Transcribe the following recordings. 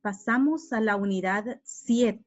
pasamos a la unidad 7,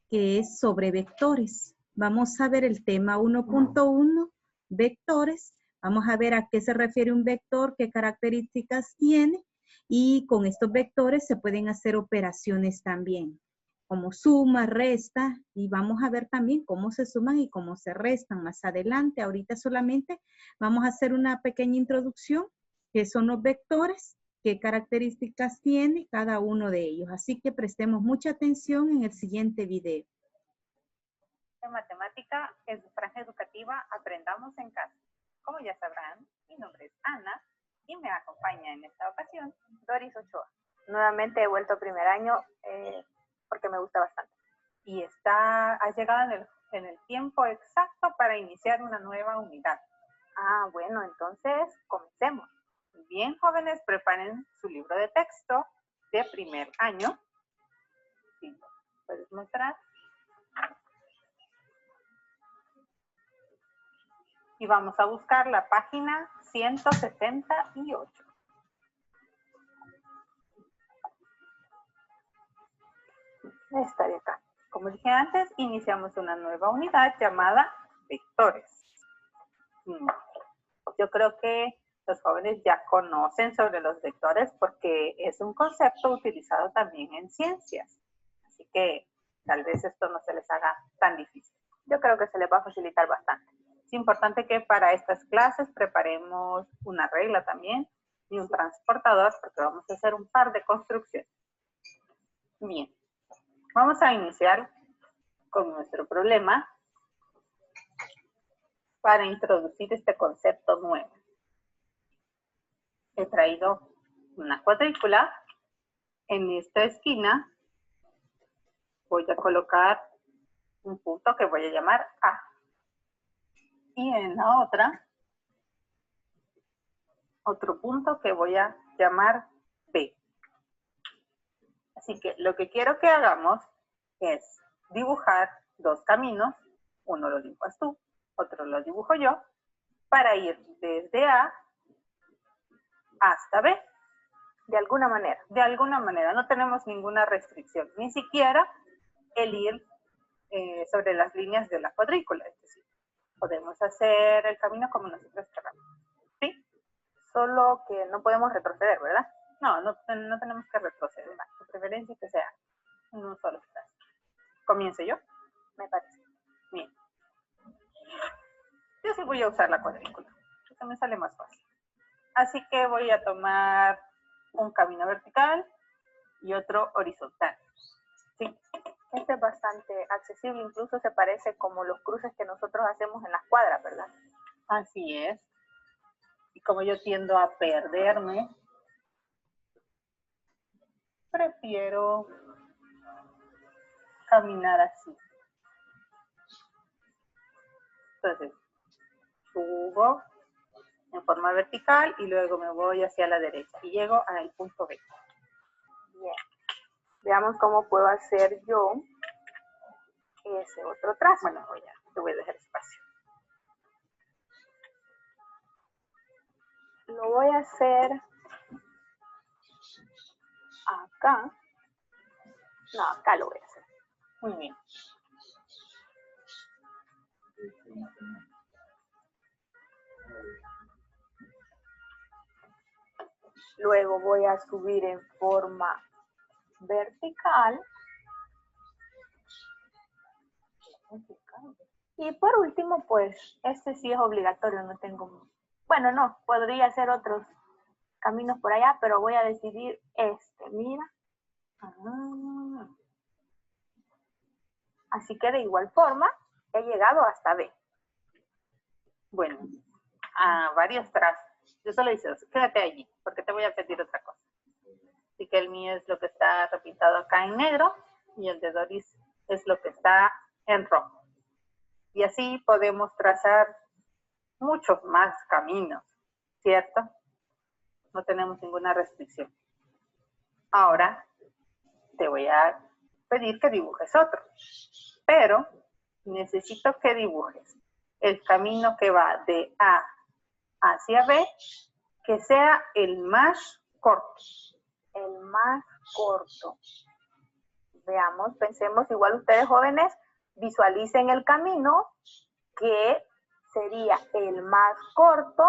que es sobre vectores. Vamos a ver el tema 1.1, vectores. Vamos a ver a qué se refiere un vector, qué características tiene, y con estos vectores se pueden hacer operaciones también, como suma, resta, y vamos a ver también cómo se suman y cómo se restan más adelante. Ahorita solamente vamos a hacer una pequeña introducción, que son los vectores, qué características tiene cada uno de ellos. Así que prestemos mucha atención en el siguiente video. Matemática en su franja educativa Aprendamos en Casa. Como ya sabrán, mi nombre es Ana y me acompaña en esta ocasión Doris Ochoa. Nuevamente he vuelto a primer año porque me gusta bastante. Y has llegado en el tiempo exacto para iniciar una nueva unidad. Ah, bueno, entonces comencemos. Bien, jóvenes, preparen su libro de texto de primer año. Sí, ¿puedes mostrar? Y vamos a buscar la página 178. Esta de acá. Como dije antes, iniciamos una nueva unidad llamada vectores. Yo creo que los jóvenes ya conocen sobre los vectores porque es un concepto utilizado también en ciencias. Así que tal vez esto no se les haga tan difícil. Yo creo que se les va a facilitar bastante. Es importante que para estas clases preparemos una regla también y un transportador porque vamos a hacer un par de construcciones. Bien, vamos a iniciar con nuestro problema para introducir este concepto nuevo. He traído una cuadrícula. En esta esquina voy a colocar un punto que voy a llamar A. Y en la otra, otro punto que voy a llamar B. Así que lo que quiero que hagamos es dibujar dos caminos. Uno lo dibujas tú, otro lo dibujo yo, para ir desde A hasta B. De alguna manera. De alguna manera, no tenemos ninguna restricción, ni siquiera el ir sobre las líneas de la cuadrícula. Es decir, podemos hacer el camino como nosotros queramos. ¿Sí? Solo que no podemos retroceder, ¿verdad? No tenemos que retroceder. De preferencia que sea un solo espacio. ¿Comienzo yo? Me parece. Bien. Yo sí voy a usar la cuadrícula, porque me sale más fácil. Así que voy a tomar un camino vertical y otro horizontal. ¿Sí? Este es bastante accesible, incluso se parece como los cruces que nosotros hacemos en las cuadras, ¿verdad? Así es. Y como yo tiendo a perderme, prefiero caminar así. Entonces, subo en forma vertical y luego me voy hacia la derecha y llego al punto B. Bien. Veamos cómo puedo hacer yo ese otro trazo. Bueno, te voy a dejar espacio. Lo voy a hacer acá. No, acá lo voy a hacer. Muy bien. Luego voy a subir en forma vertical. Y por último, pues, este sí es obligatorio, no tengo... Bueno, no, podría hacer otros caminos por allá, pero voy a decidir este, mira. Así que de igual forma, he llegado hasta B. Bueno, a varios trazos. Yo solo hice dos. Quédate allí, porque te voy a pedir otra cosa. Así que el mío es lo que está repintado acá en negro y el de Doris es lo que está en rojo. Y así podemos trazar muchos más caminos, ¿cierto? No tenemos ninguna restricción. Ahora te voy a pedir que dibujes otro, pero necesito que dibujes el camino que va de A hacia B, que sea el más corto. El más corto. Veamos, pensemos, igual ustedes jóvenes, visualicen el camino que sería el más corto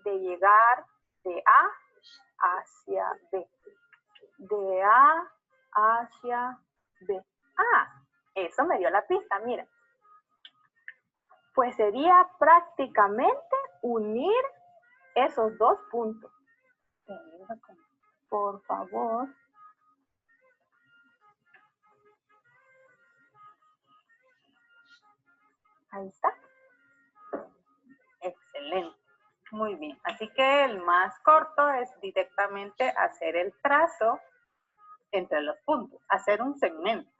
de llegar de A hacia B. De A hacia B. Ah, eso me dio la pista, miren. Pues sería prácticamente unir esos dos puntos. Por favor. Ahí está. Excelente. Muy bien. Así que el más corto es directamente hacer el trazo entre los puntos, hacer un segmento.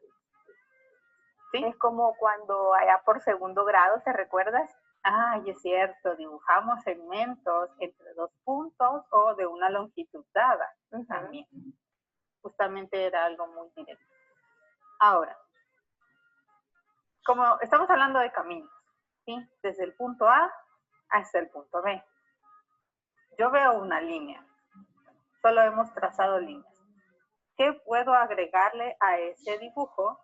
¿Sí? Es como cuando allá por segundo grado, ¿te recuerdas? Ay, es cierto, dibujamos segmentos entre dos puntos o de una longitud dada también. Justamente era algo muy directo. Ahora, como estamos hablando de caminos, ¿sí? Desde el punto A hasta el punto B. Yo veo una línea, solo hemos trazado líneas. ¿Qué puedo agregarle a ese dibujo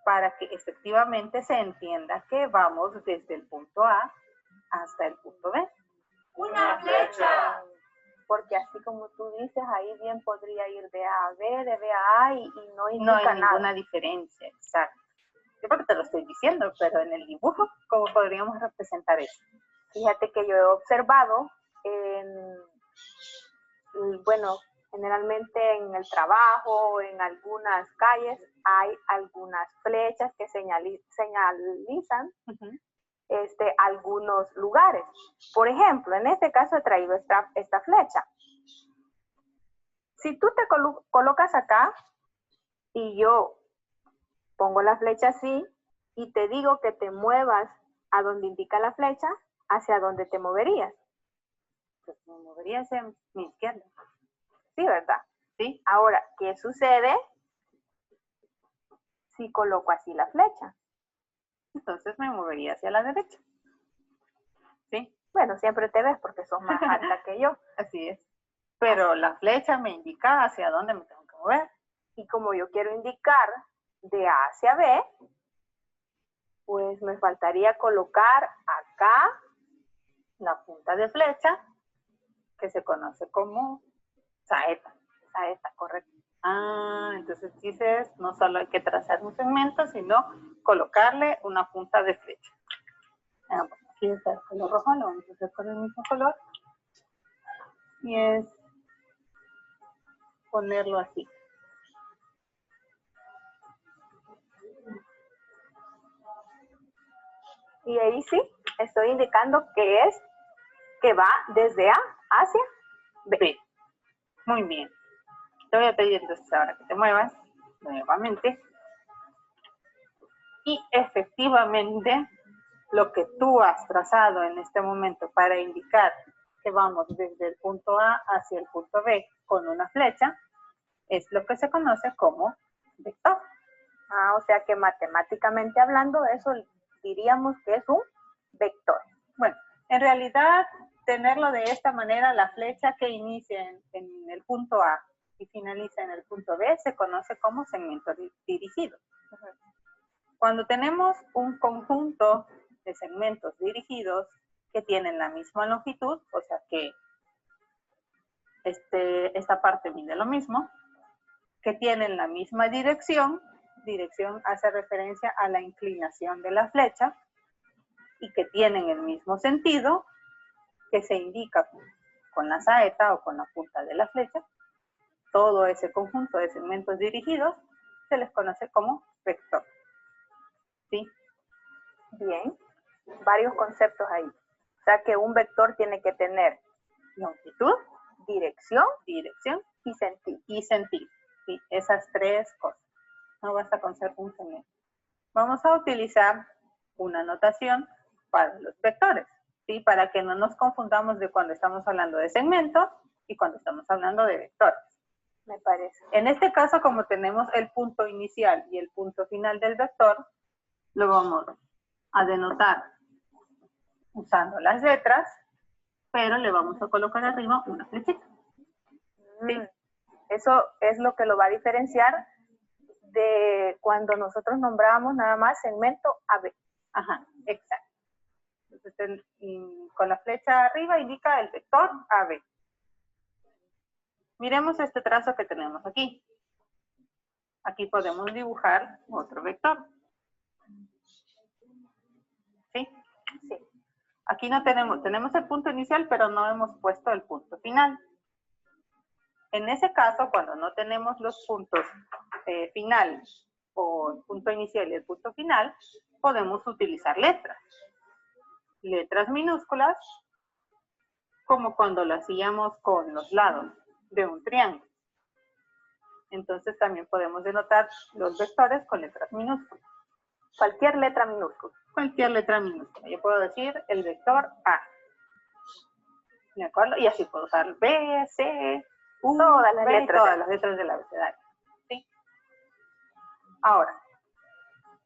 para que efectivamente se entienda que vamos desde el punto A hasta el punto B? ¡Una flecha! Porque así como tú dices, ahí bien podría ir de A a B, de B a A y no indica No hay nada. ninguna diferencia, exacto. Yo porque te lo estoy diciendo, pero en el dibujo, ¿cómo podríamos representar eso? Fíjate que yo he observado, bueno, generalmente en el trabajo, en algunas calles, hay algunas flechas que señalizan algunos lugares. Por ejemplo, en este caso he traído esta flecha. Si tú te colocas acá y yo pongo la flecha así y te digo que te muevas a donde indica la flecha, ¿hacia dónde te moverías? Pues me movería hacia mi izquierda. Sí, ¿verdad? Sí. Ahora, ¿qué sucede si coloco así la flecha? Entonces me movería hacia la derecha. ¿Sí? Bueno, siempre te ves porque sos más alta que yo. Así es. Pero la flecha me indica hacia dónde me tengo que mover. Y como yo quiero indicar de A hacia B, pues me faltaría colocar acá la punta de flecha, que se conoce como saeta. Saeta, correcto. Ah, entonces dices, no solo hay que trazar un segmento, sino colocarle una punta de flecha. Ah, bueno, aquí está el color rojo, lo vamos a hacer con el mismo color. Y es ponerlo así. Y ahí sí, estoy indicando que va desde A hacia B. B. Muy bien. Te voy a pedir entonces ahora que te muevas nuevamente. Y efectivamente, lo que tú has trazado en este momento para indicar que vamos desde el punto A hacia el punto B con una flecha, es lo que se conoce como vector. Ah, o sea que matemáticamente hablando, eso diríamos que es un vector. Bueno, en realidad, tenerlo de esta manera, la flecha que inicia en el punto A y finaliza en el punto B, se conoce como segmento dirigido. Cuando tenemos un conjunto de segmentos dirigidos que tienen la misma longitud, o sea que esta parte mide lo mismo, que tienen la misma dirección hace referencia a la inclinación de la flecha, y que tienen el mismo sentido, que se indica con la saeta o con la punta de la flecha, todo ese conjunto de segmentos dirigidos se les conoce como vector. ¿Sí? Bien, varios conceptos ahí. O sea que un vector tiene que tener longitud, dirección y sentido. ¿Sí? Esas tres cosas. No basta con ser un segmento. Vamos a utilizar una notación para los vectores, ¿sí? Para que no nos confundamos de cuando estamos hablando de segmentos y cuando estamos hablando de vectores. Me parece. En este caso, como tenemos el punto inicial y el punto final del vector, lo vamos a denotar usando las letras, pero le vamos a colocar arriba una flechita. ¿Sí? Eso es lo que lo va a diferenciar de cuando nosotros nombrábamos nada más segmento AB. Ajá, exacto. Entonces, con la flecha arriba indica el vector AB. Miremos este trazo que tenemos aquí. Aquí podemos dibujar otro vector. ¿Sí? Sí. Aquí no tenemos el punto inicial, pero no hemos puesto el punto final. En ese caso, cuando no tenemos los puntos finales o el punto inicial y el punto final, podemos utilizar letras. Letras minúsculas, como cuando lo hacíamos con los lados de un triángulo. Entonces también podemos denotar los vectores con letras minúsculas. Cualquier letra minúscula. Cualquier letra minúscula. Yo puedo decir el vector A. ¿De acuerdo? Y así puedo usar B, C, U, Todas las B, letras. todas las letras del abecedario. ¿Sí? Ahora,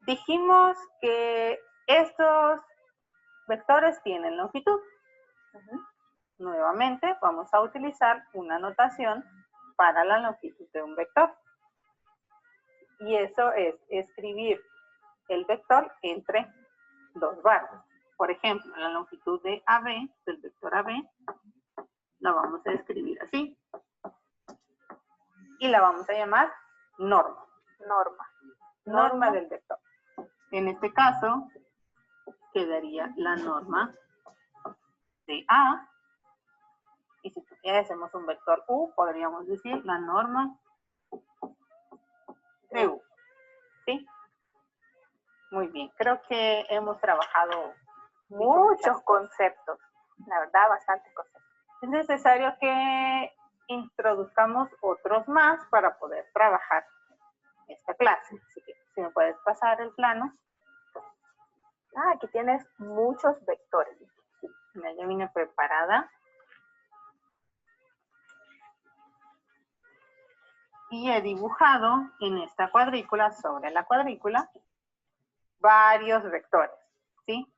dijimos que estos vectores tienen longitud. Nuevamente, vamos a utilizar una notación para la longitud de un vector. Y eso es escribir el vector entre dos barras. Por ejemplo, la longitud de AB, del vector AB, la vamos a escribir así. Y la vamos a llamar norma. Norma del vector. En este caso, quedaría la norma de A. Y si hacemos un vector U, podríamos decir la norma de U. ¿Sí? Muy bien. Creo que hemos trabajado Muchos conceptos. La verdad, bastantes conceptos. Es necesario que introduzcamos otros más para poder trabajar esta clase. Así que si me puedes pasar el plano. Aquí tienes muchos vectores. Mira, ya vine preparada. Y he dibujado en esta cuadrícula, sobre la cuadrícula, varios vectores, ¿sí?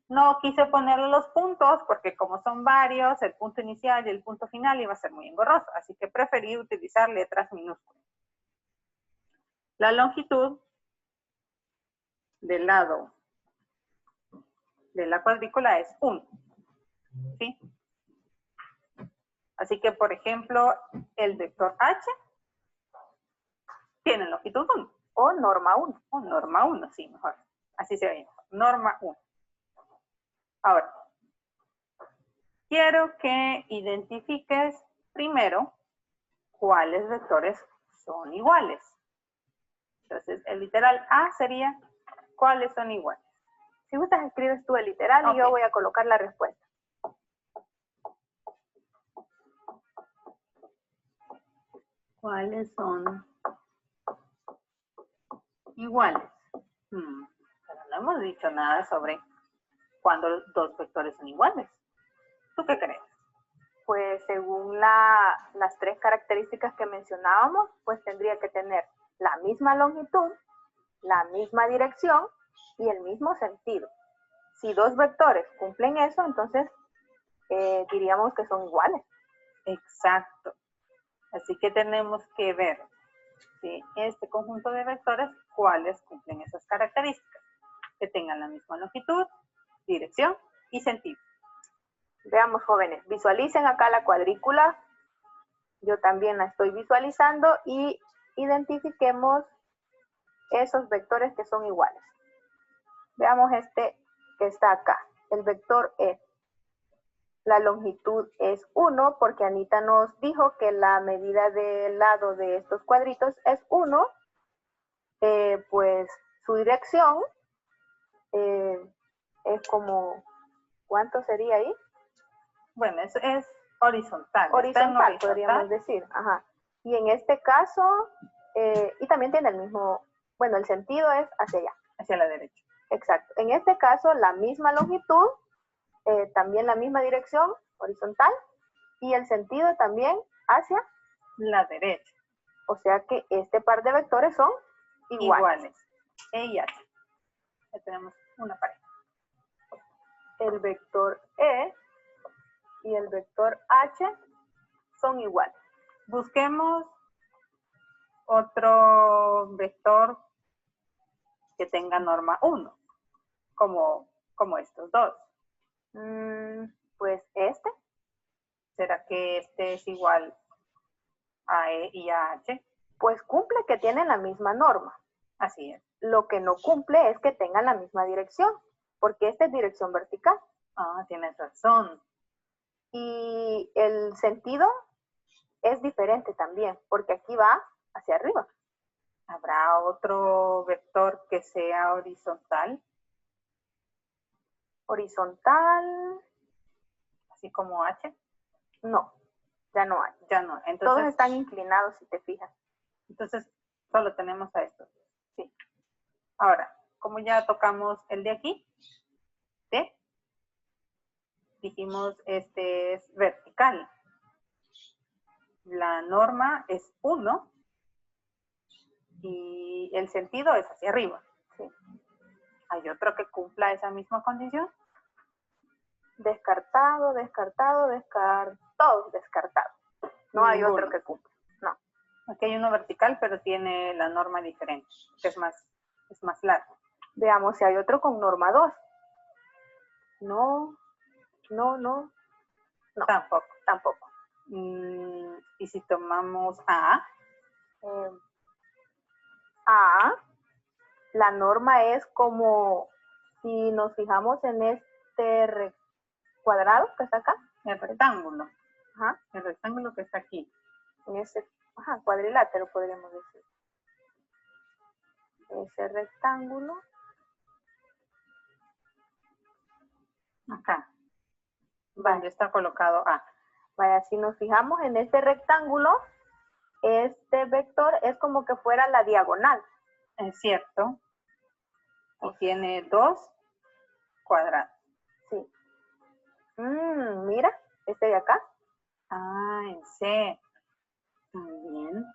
No quise ponerle los puntos porque como son varios, el punto inicial y el punto final iba a ser muy engorroso, así que preferí utilizar letras minúsculas. La longitud del lado de la cuadrícula es 1, ¿sí? Así que, por ejemplo, el vector H tiene longitud 1. O norma 1. O norma 1, sí, mejor. Así se ve, norma 1. Ahora, quiero que identifiques primero cuáles vectores son iguales. Entonces, el literal A sería cuáles son iguales. Si gustas, escribes tú el literal y yo voy a colocar la respuesta. ¿Cuáles son iguales? Pero no hemos dicho nada sobre cuándo dos vectores son iguales. ¿Tú qué crees? Pues según las tres características que mencionábamos, pues tendría que tener la misma longitud, la misma dirección y el mismo sentido. Si dos vectores cumplen eso, entonces diríamos que son iguales. Exacto. Así que tenemos que ver de este conjunto de vectores cuáles cumplen esas características. Que tengan la misma longitud, dirección y sentido. Veamos, jóvenes, visualicen acá la cuadrícula. Yo también la estoy visualizando y identifiquemos esos vectores que son iguales. Veamos este que está acá, el vector E. La longitud es 1 porque Anita nos dijo que la medida del lado de estos cuadritos es 1. Pues su dirección es como, ¿cuánto sería ahí? Bueno, eso es horizontal. Horizontal, podríamos decir. Ajá. Y en este caso, y también tiene el mismo, bueno, el sentido es hacia allá. Hacia la derecha. Exacto. En este caso, la misma longitud, también la misma dirección, horizontal, y el sentido también hacia la derecha. O sea que este par de vectores son iguales. E y H. Ya tenemos una pareja. El vector E y el vector H son iguales. Busquemos otro vector que tenga norma 1, como estos dos. Pues este. ¿Será que este es igual a E y a H? Pues cumple que tienen la misma norma. Así es. Lo que no cumple es que tengan la misma dirección, porque esta es dirección vertical. Ah, tienes razón. Y el sentido es diferente también, porque aquí va hacia arriba. ¿Habrá otro vector que sea horizontal? Horizontal, Así como H. no, ya no hay. Ya no. Todos Entonces, están inclinados, si te fijas. entonces solo tenemos a estos. Sí. Ahora, como ya tocamos el de aquí, ¿sí? Dijimos este es vertical. La norma es 1 y el sentido es hacia arriba. Sí. ¿Hay otro que cumpla esa misma condición? Descartado, descartado, todos descartados. No hay Ninguno. otro que cumpla. No. Aquí hay uno vertical, pero tiene la norma diferente, que es más largo. Veamos si hay otro con norma 2. No, no, no. No, Tampoco. tampoco. Y si tomamos A, La norma es como, si nos fijamos en este cuadrado que está acá. el rectángulo. Ajá. El rectángulo que está aquí. En ese cuadrilátero podríamos decir. Ese rectángulo. Acá. Vale. Donde está colocado A. Vaya, si nos fijamos en este rectángulo, este vector es como que fuera la diagonal. Es cierto. Y tiene 2 cuadrados. Sí. Mira, este de acá. Ah, en C. También.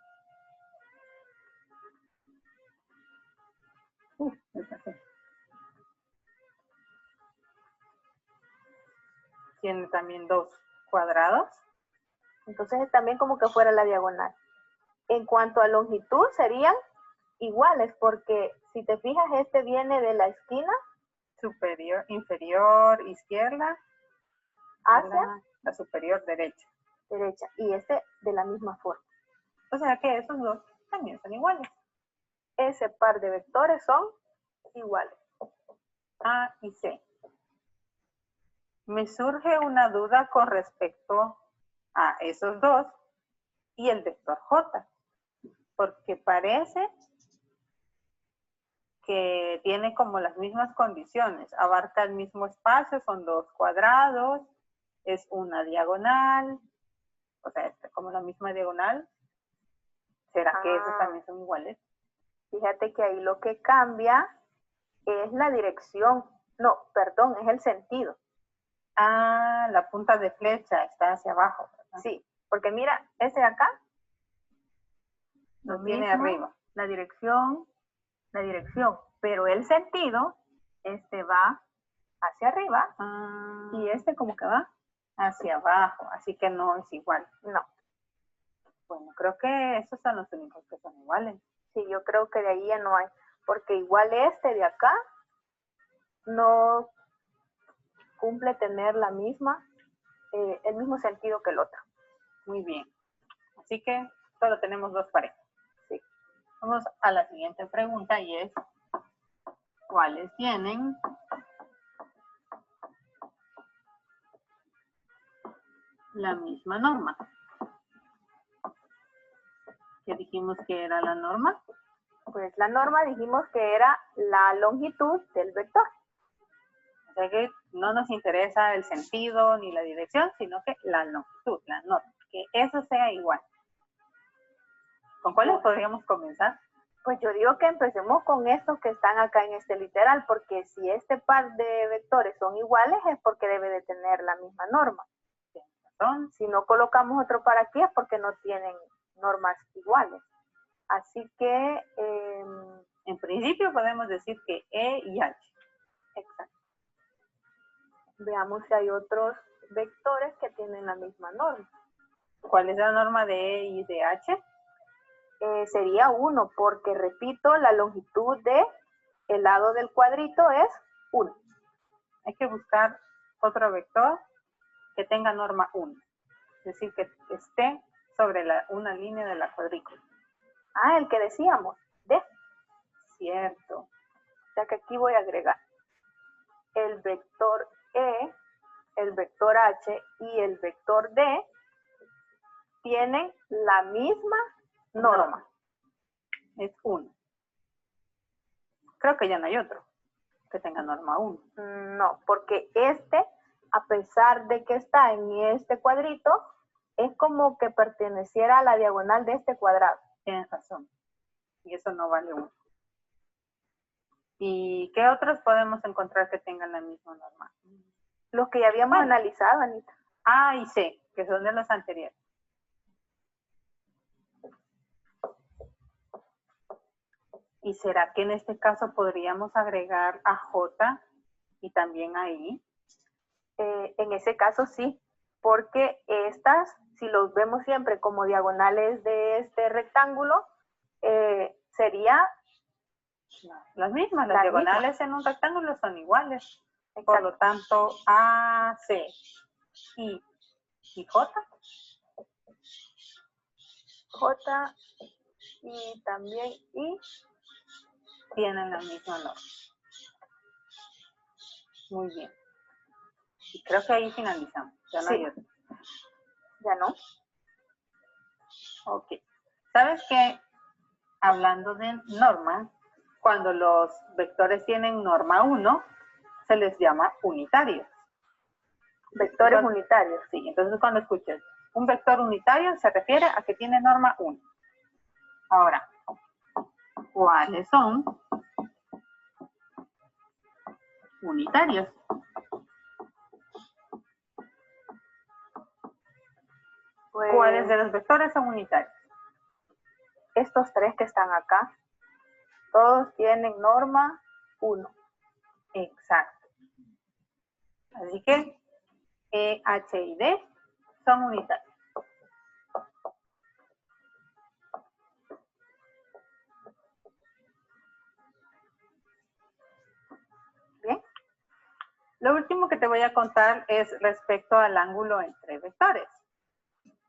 Tiene también 2 cuadrados. Entonces es también como que fuera la diagonal. En cuanto a longitud, serían iguales, porque si te fijas, este viene de la esquina Superior, inferior, izquierda. hacia la superior derecha. derecha, y este de la misma forma. O sea que esos dos también son iguales. Ese par de vectores son iguales. A y C. Me surge una duda con respecto a esos dos y el vector J, porque parece que tiene como las mismas condiciones, abarca el mismo espacio, son 2 cuadrados, es una diagonal, o sea, es como la misma diagonal. ¿Será que esos también son iguales? Fíjate que ahí lo que cambia es la dirección, no, perdón, es el sentido. Ah, la punta de flecha está hacia abajo, ¿verdad? Sí, porque mira, ese de acá lo tiene arriba. La dirección, pero el sentido, este va hacia arriba y este como que va hacia abajo, así que no es igual. No. Bueno, creo que esos son los únicos que son iguales. Sí, yo creo que de ahí ya no hay, porque igual este de acá no cumple tener la misma, el mismo sentido que el otro. Muy bien. Así que solo tenemos 2 parejas. Sí. Vamos a la siguiente pregunta y es, ¿cuáles tienen la misma norma? ¿Qué dijimos que era la norma? Pues la norma dijimos que era la longitud del vector. O sea que no nos interesa el sentido ni la dirección, sino que la longitud, la norma, que eso sea igual. ¿Con cuáles podríamos comenzar? Pues yo digo que empecemos con estos que están acá en este literal, porque si este par de vectores son iguales es porque debe de tener la misma norma. Si no colocamos otro par aquí es porque no tienen normas iguales. Así que en principio podemos decir que E y H. Exacto. Veamos si hay otros vectores que tienen la misma norma. ¿Cuál es la norma de E y de H? Sería 1, porque repito, la longitud de el lado del cuadrito es 1. Hay que buscar otro vector que tenga norma 1. Es decir, que esté sobre una línea de la cuadrícula. Ah, el que decíamos, D. Cierto. O sea que aquí voy a agregar el vector E, el vector H y el vector D tienen la misma norma. Es 1. Creo que ya no hay otro que tenga norma 1. No, porque este, a pesar de que está en este cuadrito, es como que perteneciera a la diagonal de este cuadrado. Tienes razón. Y eso no vale 1. ¿Y qué otros podemos encontrar que tengan la misma norma? Los que ya habíamos analizado, Anita. A y C, que son de los anteriores. ¿Y será que en este caso podríamos agregar a J y también a I? En ese caso sí, porque estas, si los vemos siempre como diagonales de este rectángulo, sería las mismas. Las diagonales en un rectángulo son iguales. Exacto. Por lo tanto, A, C, I y J. J y también I tienen la misma norma. Muy bien. Y creo que ahí finalizamos. Ya no hay otro. ¿Ya no? Ok. ¿Sabes qué? Hablando de norma, cuando los vectores tienen norma 1, se les llama unitarios. Vectores unitarios. Sí, entonces cuando escuches un vector unitario se refiere a que tiene norma 1. Ahora, ¿cuáles son unitarios? Pues, ¿cuáles de los vectores son unitarios? Estos tres que están acá, todos tienen norma 1. Exacto. Así que E, H y D son unitarios. Bien. Lo último que te voy a contar es respecto al ángulo entre vectores.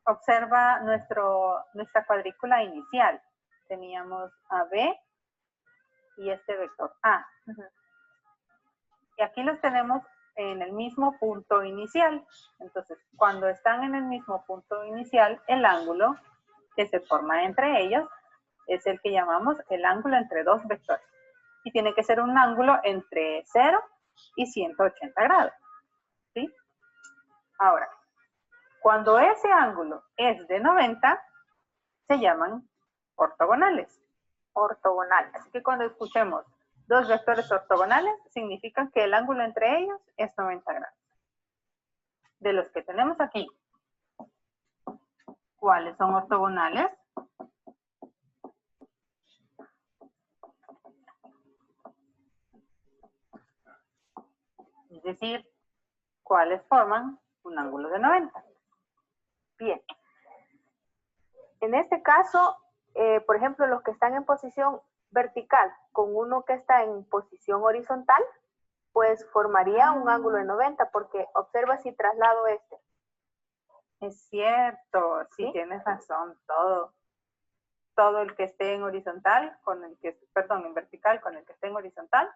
Observa nuestra cuadrícula inicial. Teníamos AB y este vector A. Y aquí los tenemos en el mismo punto inicial. Entonces, cuando están en el mismo punto inicial, el ángulo que se forma entre ellos es el que llamamos el ángulo entre dos vectores. Y tiene que ser un ángulo entre 0 y 180 grados. ¿Sí? Ahora, cuando ese ángulo es de 90, se llaman ortogonales. Ortogonales. Así que cuando escuchemos dos vectores ortogonales, significa que el ángulo entre ellos es 90 grados. De los que tenemos aquí, ¿cuáles son ortogonales? Es decir, ¿cuáles forman un ángulo de 90? Bien. En este caso, por ejemplo, los que están en posición vertical con uno que está en posición horizontal, pues formaría un ángulo de 90, porque observa si traslado este. Es cierto, sí, tienes razón, todo el que esté en horizontal, en vertical con el que esté en horizontal,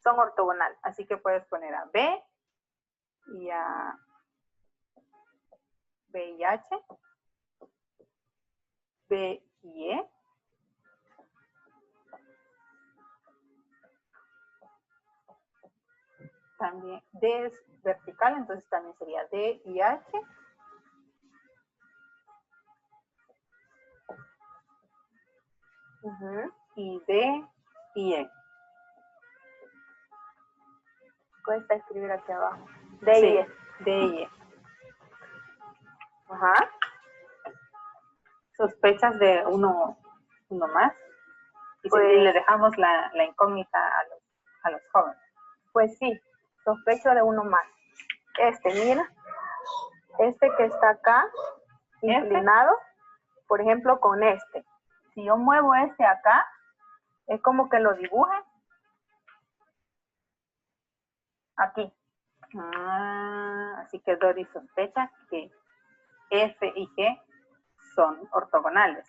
son ortogonales. Así que puedes poner a B y a B y H, B y E, también D es vertical, entonces también sería D y H, y D y E. Cuesta escribir aquí abajo. D y E. D y E. Ajá. ¿Sospechas de uno más? Y pues, si le dejamos la incógnita a los jóvenes. Pues sí, sospecho de uno más. Mira. Este que está acá inclinado, por ejemplo, con este. Si yo muevo este acá, es como que lo dibuje aquí. Así que Dory sospecha que F y G son ortogonales.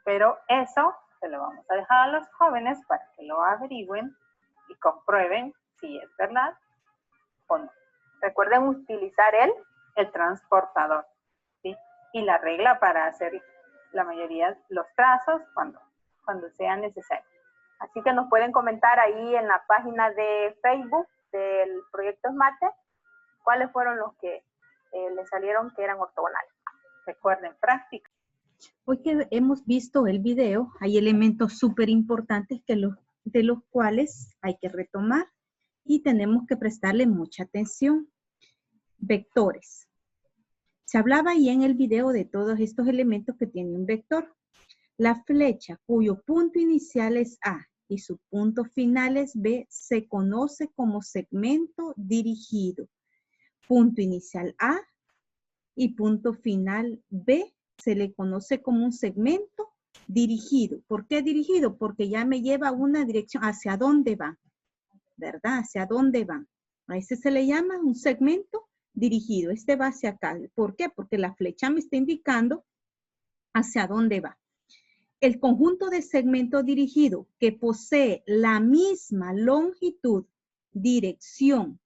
Pero eso se lo vamos a dejar a los jóvenes para que lo averigüen y comprueben si es verdad o no. Recuerden utilizar el transportador, ¿sí? Y la regla para hacer la mayoría de los trazos cuando sea necesario. Así que nos pueden comentar ahí en la página de Facebook del proyecto SMATE cuáles fueron los que les salieron que eran ortogonales. Recuerden, práctica. Hoy que hemos visto el video, hay elementos súper importantes de los cuales hay que retomar y tenemos que prestarle mucha atención. Vectores. Se hablaba ahí en el video de todos estos elementos que tiene un vector. La flecha cuyo punto inicial es A y su punto final es B se conoce como segmento dirigido. Punto inicial A y punto final B se le conoce como un segmento dirigido. ¿Por qué dirigido? Porque ya me lleva a una dirección. ¿Hacia dónde va? ¿Verdad? ¿Hacia dónde va? A ese se le llama un segmento dirigido. Este va hacia acá. ¿Por qué? Porque la flecha me está indicando hacia dónde va. El conjunto de segmentos dirigidos que posee la misma longitud, dirección,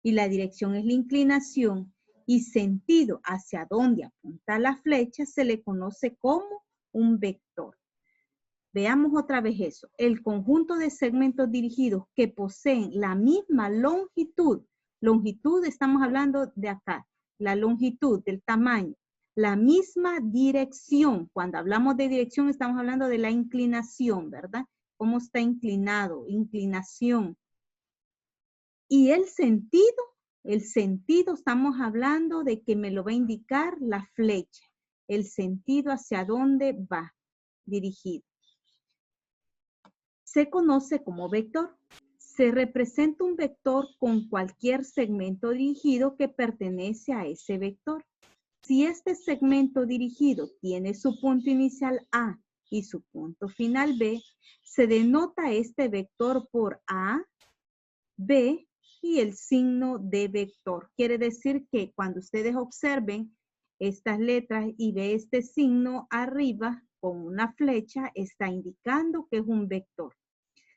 y la dirección es la inclinación, y sentido hacia donde apunta la flecha, se le conoce como un vector. Veamos otra vez eso. El conjunto de segmentos dirigidos que poseen la misma longitud, longitud estamos hablando de acá, la longitud del tamaño, la misma dirección. Cuando hablamos de dirección estamos hablando de la inclinación, ¿verdad? ¿Cómo está inclinado? Inclinación. Y el sentido estamos hablando de que me lo va a indicar la flecha, el sentido hacia dónde va dirigido. Se conoce como vector. Se representa un vector con cualquier segmento dirigido que pertenece a ese vector. Si este segmento dirigido tiene su punto inicial A y su punto final B, se denota este vector por A, B y el signo de vector. Quiere decir que cuando ustedes observen estas letras y ve este signo arriba con una flecha, está indicando que es un vector.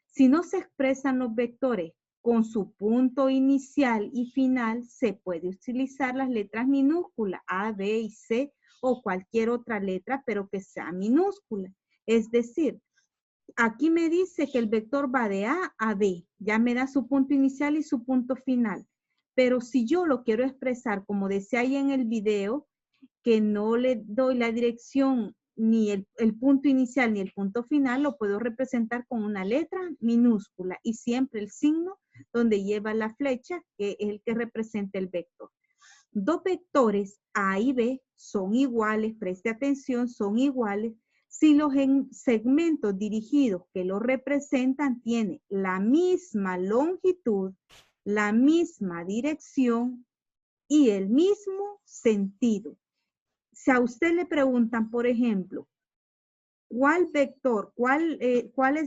Si no se expresan los vectores con su punto inicial y final, se puede utilizar las letras minúsculas A, B y C o cualquier otra letra, pero que sea minúscula. Es decir, aquí me dice que el vector va de A a B. Ya me da su punto inicial y su punto final. Pero si yo lo quiero expresar, como decía ahí en el video, que no le doy la dirección ni el punto inicial ni el punto final, lo puedo representar con una letra minúscula y siempre el signo donde lleva la flecha, que es el que representa el vector. Dos vectores A y B son iguales, preste atención, son iguales, si los segmentos dirigidos que los representan tienen la misma longitud, la misma dirección y el mismo sentido. Si a usted le preguntan, por ejemplo, ¿cuáles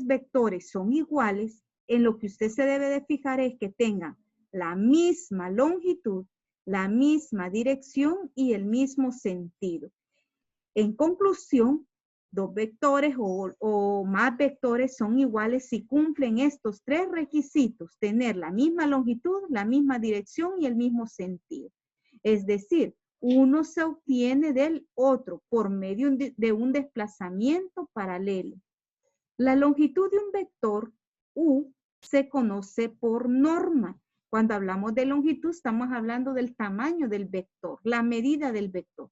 vectores son iguales? En lo que usted se debe de fijar es que tengan la misma longitud, la misma dirección y el mismo sentido. En conclusión, dos vectores o más vectores son iguales si cumplen estos tres requisitos: tener la misma longitud, la misma dirección y el mismo sentido. Es decir, uno se obtiene del otro por medio de un desplazamiento paralelo. La longitud de un vector U se conoce por norma. Cuando hablamos de longitud estamos hablando del tamaño del vector, la medida del vector.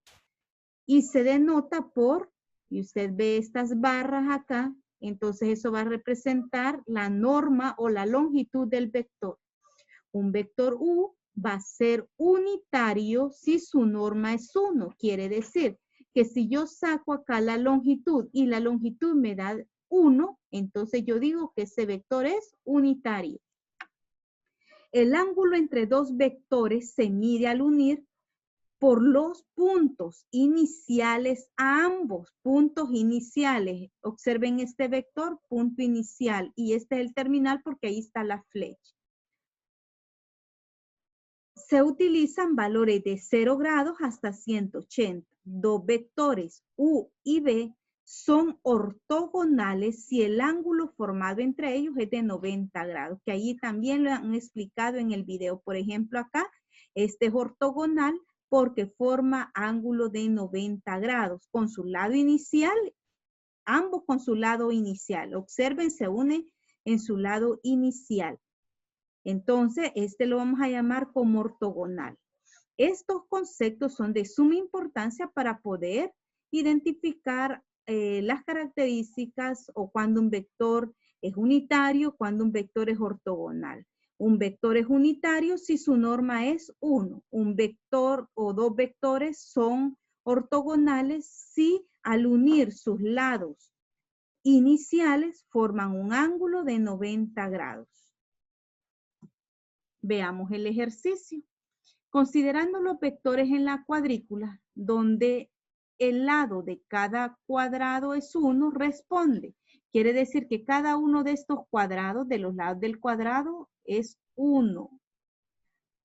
Y se denota por, y usted ve estas barras acá, entonces eso va a representar la norma o la longitud del vector. Un vector U va a ser unitario si su norma es 1. Quiere decir que si yo saco acá la longitud y la longitud me da 1, entonces yo digo que ese vector es unitario. El ángulo entre dos vectores se mide al unir por los puntos iniciales a ambos, puntos iniciales. Observen este vector, punto inicial, y este es el terminal porque ahí está la flecha. Se utilizan valores de 0 grados hasta 180. Dos vectores U y B son ortogonales si el ángulo formado entre ellos es de 90 grados, que allí también lo han explicado en el video. Por ejemplo, acá, este es ortogonal porque forma ángulo de 90 grados con su lado inicial, ambos con su lado inicial. Observen, se unen en su lado inicial. Entonces, este lo vamos a llamar como ortogonal. Estos conceptos son de suma importancia para poder identificar las características o cuando un vector es unitario, cuando un vector es ortogonal. Un vector es unitario si su norma es 1. Un vector o dos vectores son ortogonales si al unir sus lados iniciales forman un ángulo de 90 grados. Veamos el ejercicio. Considerando los vectores en la cuadrícula, donde el lado de cada cuadrado es 1, responde. Quiere decir que cada uno de estos cuadrados, de los lados del cuadrado, es 1.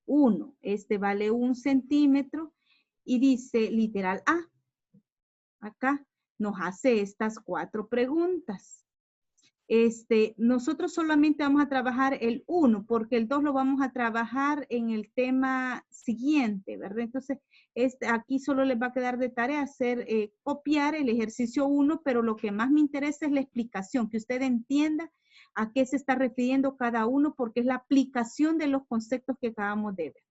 1. Este vale 1 centímetro y dice literal A. Acá nos hace estas 4 preguntas. Nosotros solamente vamos a trabajar el 1 porque el 2 lo vamos a trabajar en el tema siguiente, ¿verdad? Entonces, aquí solo les va a quedar de tarea hacer, copiar el ejercicio 1, pero lo que más me interesa es la explicación, que usted entienda a qué se está refiriendo cada uno porque es la aplicación de los conceptos que acabamos de ver.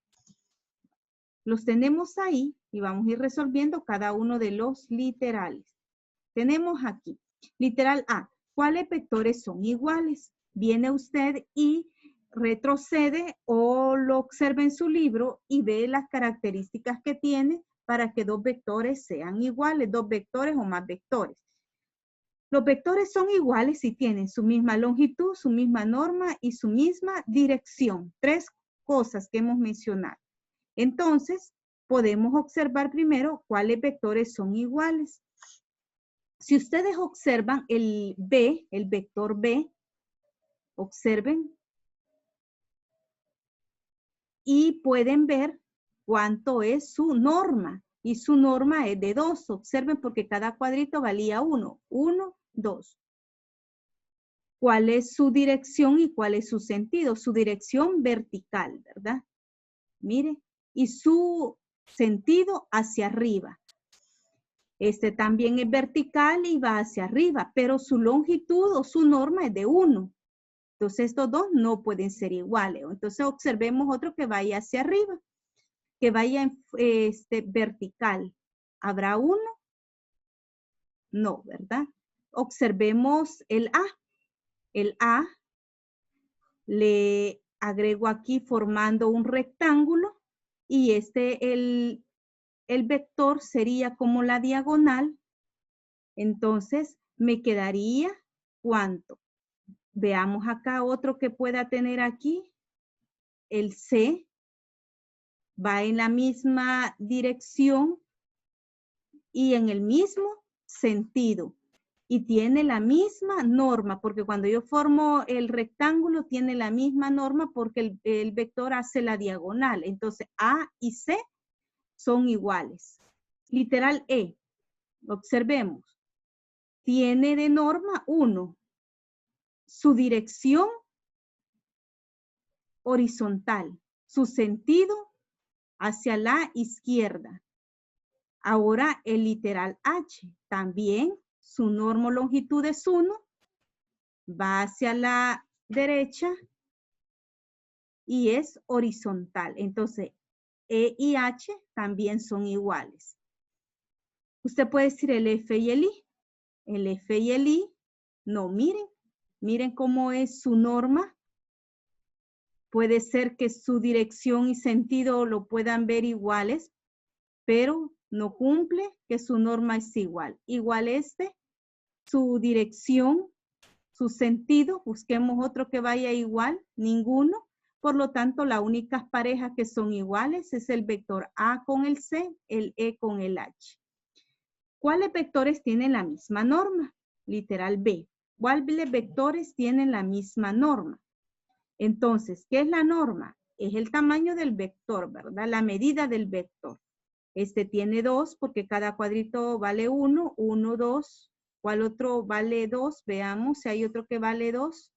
Los tenemos ahí y vamos a ir resolviendo cada uno de los literales. Tenemos aquí, literal A. ¿Cuáles vectores son iguales? Viene usted y retrocede o lo observa en su libro y ve las características que tiene para que dos vectores sean iguales, dos vectores o más vectores. Los vectores son iguales si tienen su misma longitud, su misma norma y su misma dirección. 3 cosas que hemos mencionado. Entonces, podemos observar primero cuáles vectores son iguales. Si ustedes observan el B, el vector B, observen y pueden ver cuánto es su norma. Y su norma es de 2. Observen porque cada cuadrito valía 1. 1, 2. ¿Cuál es su dirección y cuál es su sentido? Su dirección vertical, ¿verdad? Mire. Y su sentido hacia arriba. Este también es vertical y va hacia arriba, pero su longitud o su norma es de 1. Entonces, estos dos no pueden ser iguales. Entonces, observemos otro que vaya hacia arriba, que vaya vertical. ¿Habrá uno? No, ¿verdad? Observemos el A. El A le agrego aquí formando un rectángulo y el vector sería como la diagonal. Entonces, me quedaría ¿cuánto? Veamos acá otro que pueda tener aquí. El C va en la misma dirección y en el mismo sentido. Y tiene la misma norma, porque cuando yo formo el rectángulo, tiene la misma norma porque el vector hace la diagonal. Entonces, A y C son iguales. Literal E. Observemos. Tiene de norma 1. Su dirección horizontal. Su sentido hacia la izquierda. Ahora el literal H. También su norma o longitud es 1. Va hacia la derecha y es horizontal. Entonces, E y H también son iguales. Usted puede decir el F y el I. El F y el I, no, miren. Miren cómo es su norma. Puede ser que su dirección y sentido lo puedan ver iguales, pero no cumple que su norma es igual. Igual su dirección, su sentido, busquemos otro que vaya igual, ninguno, Por lo tanto, las únicas parejas que son iguales es el vector A con el C, el E con el H. ¿Cuáles vectores tienen la misma norma? Literal B. ¿Cuáles vectores tienen la misma norma? Entonces, ¿qué es la norma? Es el tamaño del vector, ¿verdad? La medida del vector. Este tiene 2 porque cada cuadrito vale 1, 1, 2. ¿Cuál otro vale 2? Veamos si hay otro que vale 2.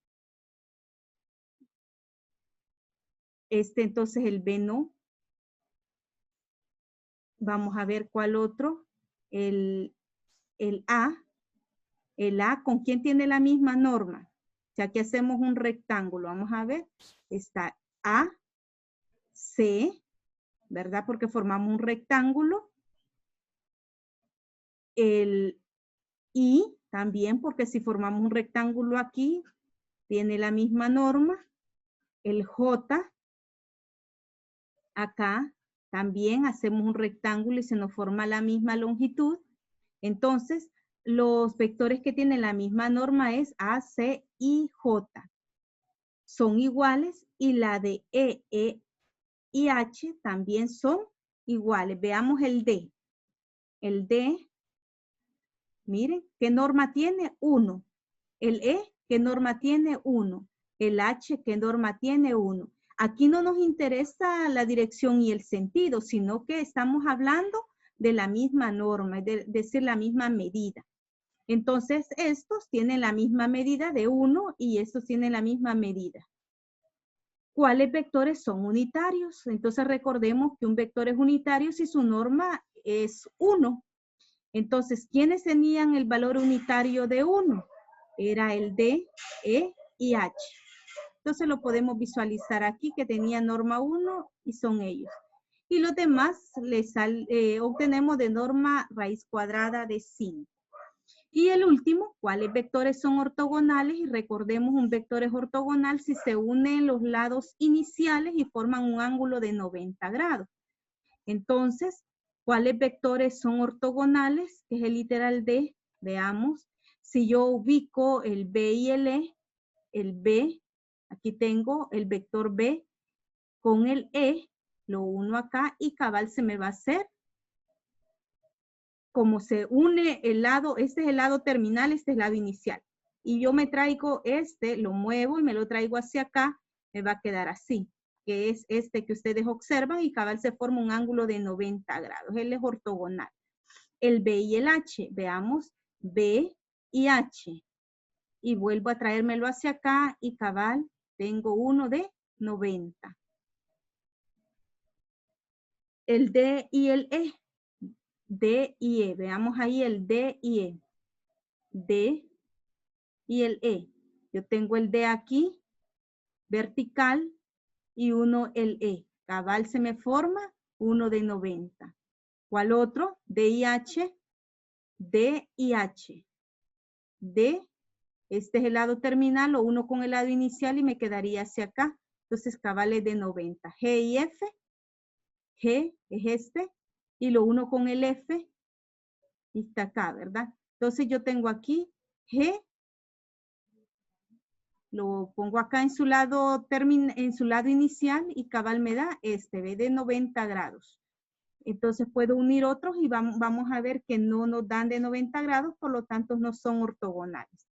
Entonces el B no. Vamos a ver cuál otro. El A. El A, ¿con quién tiene la misma norma? O sea, aquí hacemos un rectángulo. Vamos a ver. Está A, C, ¿verdad? Porque formamos un rectángulo. El I también, porque si formamos un rectángulo aquí, tiene la misma norma. El J, acá, también hacemos un rectángulo y se nos forma la misma longitud. Entonces, los vectores que tienen la misma norma es A, C y J. Son iguales y la de E, E y H también son iguales. Veamos el D. El D, miren, ¿qué norma tiene? 1. El E, ¿qué norma tiene? 1. El H, ¿qué norma tiene? 1. Aquí no nos interesa la dirección y el sentido, sino que estamos hablando de la misma norma, es decir, la misma medida. Entonces, estos tienen la misma medida de 1 y estos tienen la misma medida. ¿Cuáles vectores son unitarios? Entonces, recordemos que un vector es unitario si su norma es 1. Entonces, ¿quiénes tenían el valor unitario de 1? Era el D, E y H. Entonces, lo podemos visualizar aquí que tenía norma 1 y son ellos. Y los demás obtenemos de norma raíz cuadrada de 5. Y el último, ¿cuáles vectores son ortogonales? Y recordemos, un vector es ortogonal si se unen los lados iniciales y forman un ángulo de 90 grados. Entonces, ¿cuáles vectores son ortogonales? Que es el literal D. Veamos. Si yo ubico el B y el B, aquí tengo el vector B con el E, lo uno acá y cabal se me va a hacer. Como se une el lado, este es el lado terminal, este es el lado inicial. Y yo me traigo lo muevo y me lo traigo hacia acá, me va a quedar así, que es este que ustedes observan y cabal se forma un ángulo de 90 grados. Él es ortogonal. El B y el H, veamos, B y H. Y vuelvo a traérmelo hacia acá y cabal tengo uno de 90. El D y el E. D y E. Veamos ahí el D y E. D y el E. Yo tengo el D aquí, vertical, y uno el E. Cabal se me forma uno de 90. ¿Cuál otro? D y H. D y H. D, este es el lado terminal, lo uno con el lado inicial y me quedaría hacia acá. Entonces cabal es de 90. G y F. G es este. Y lo uno con el F. Y está acá, ¿verdad? Entonces yo tengo aquí G, lo pongo acá en su lado inicial y cabal me da B de 90 grados. Entonces puedo unir otros y vamos a ver que no nos dan de 90 grados, por lo tanto no son ortogonales.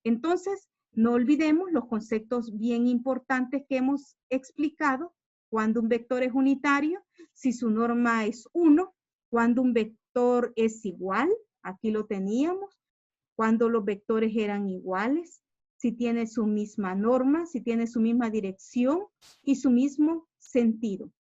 Entonces, no olvidemos los conceptos bien importantes que hemos explicado. Cuando un vector es unitario, si su norma es 1, cuando un vector es igual, aquí lo teníamos, cuando los vectores eran iguales, si tiene su misma norma, si tiene su misma dirección y su mismo sentido.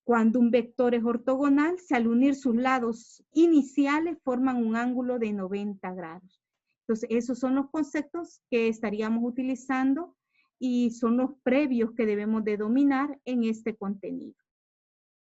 Cuando un vector es ortogonal, si al unir sus lados iniciales forman un ángulo de 90 grados. Entonces, esos son los conceptos que estaríamos utilizando y son los previos que debemos de dominar en este contenido.